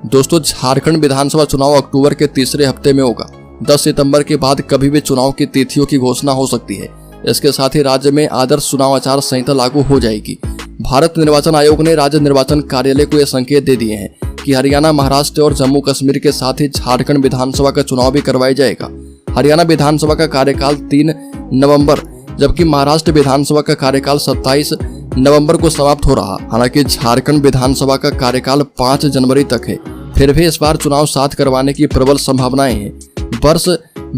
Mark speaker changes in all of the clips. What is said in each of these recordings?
Speaker 1: दोस्तों, झारखंड विधानसभा चुनाव अक्टूबर के तीसरे हफ्ते में होगा। 10 सितंबर के बाद कभी भी चुनाव की तिथियों की घोषणा हो सकती है। इसके साथ ही राज्य में आदर्श चुनाव आचार संहिता लागू हो जाएगी। भारत निर्वाचन आयोग ने राज्य निर्वाचन कार्यालय को यह संकेत दे दिए हैं कि हरियाणा, महाराष्ट्र और जम्मू कश्मीर के साथ ही झारखंड विधानसभा का चुनाव भी करवाया जाएगा। हरियाणा विधानसभा का कार्यकाल 3 नवंबर, जबकि महाराष्ट्र विधानसभा का कार्यकाल 27 नवंबर को समाप्त हो रहा। हालांकि झारखंड विधानसभा का कार्यकाल 5 जनवरी तक है। फिर भी इस बार चुनाव साथ करवाने की प्रबल संभावनाएं हैं। वर्ष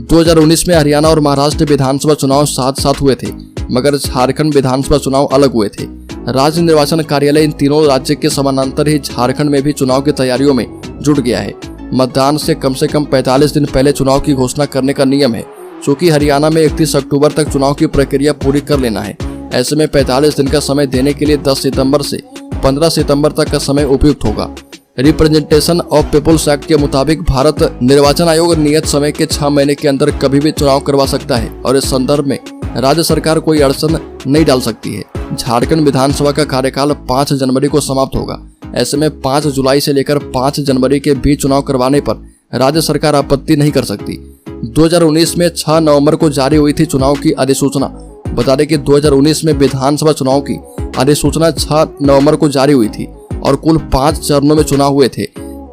Speaker 1: 2019 में हरियाणा और महाराष्ट्र विधानसभा चुनाव साथ साथ हुए थे, मगर झारखंड विधानसभा चुनाव अलग हुए थे। राज्य निर्वाचन कार्यालय इन तीनों राज्य के समानांतर ही झारखंड में भी चुनाव की तैयारियों में जुट गया है। मतदान से कम 45 दिन पहले चुनाव की घोषणा करने का नियम है। चूंकि हरियाणा में 31 अक्टूबर तक चुनाव की प्रक्रिया पूरी कर लेना है, ऐसे में 45 दिन का समय देने के लिए 10 सितंबर से 15 सितंबर तक का समय उपयुक्त होगा। रिप्रेजेंटेशन ऑफ पीपुल्स एक्ट के मुताबिक भारत निर्वाचन आयोग नियत समय के 6 महीने के अंदर कभी भी चुनाव करवा सकता है और इस संदर्भ में राज्य सरकार कोई अड़चन नहीं डाल सकती है। झारखंड विधानसभा का कार्यकाल 5 जनवरी को समाप्त होगा। ऐसे में 5 जुलाई से लेकर 5 जनवरी के बीच चुनाव करवाने पर राज्य सरकार आपत्ति नहीं कर सकती। 2019 में 6 नवंबर को जारी हुई थी चुनाव की अधिसूचना। बता दें कि 2019 में विधानसभा चुनाव की अधिसूचना 6 नवंबर को जारी हुई थी और कुल 5 चरणों में चुनाव हुए थे।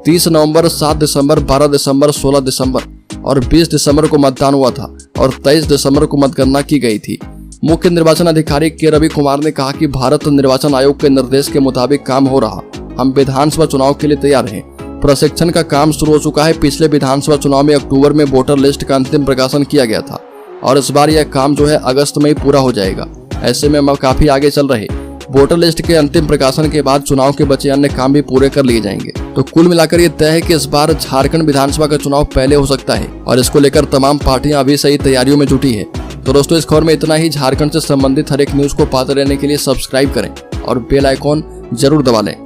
Speaker 1: 30 नवंबर, 7 दिसंबर, 12 दिसंबर, 16 दिसंबर और 20 दिसंबर को मतदान हुआ था और 23 दिसंबर को मतगणना की गई थी। मुख्य निर्वाचन अधिकारी के रवि कुमार ने कहा कि भारत निर्वाचन आयोग के निर्देश के मुताबिक काम हो रहा। हम विधानसभा चुनाव के लिए तैयार हैं। प्रशिक्षण का काम शुरू हो चुका है। पिछले विधानसभा चुनाव में अक्टूबर में वोटर लिस्ट का अंतिम प्रकाशन किया गया था और इस बार यह काम जो है अगस्त में ही पूरा हो जाएगा। ऐसे में हम काफी आगे चल रहे। वोटर लिस्ट के अंतिम प्रकाशन के बाद चुनाव के बचे अन्य काम भी पूरे कर लिए जाएंगे। तो कुल मिलाकर ये तय है कि इस बार झारखंड विधानसभा का चुनाव पहले हो सकता है और इसको लेकर तमाम पार्टियां अभी सही तैयारियों में जुटी है। तो दोस्तों, इस खबर में इतना ही। झारखंड से संबंधित हर एक न्यूज को पाते रहने के लिए सब्सक्राइब करें और बेल आइकॉन जरूर दबा लें।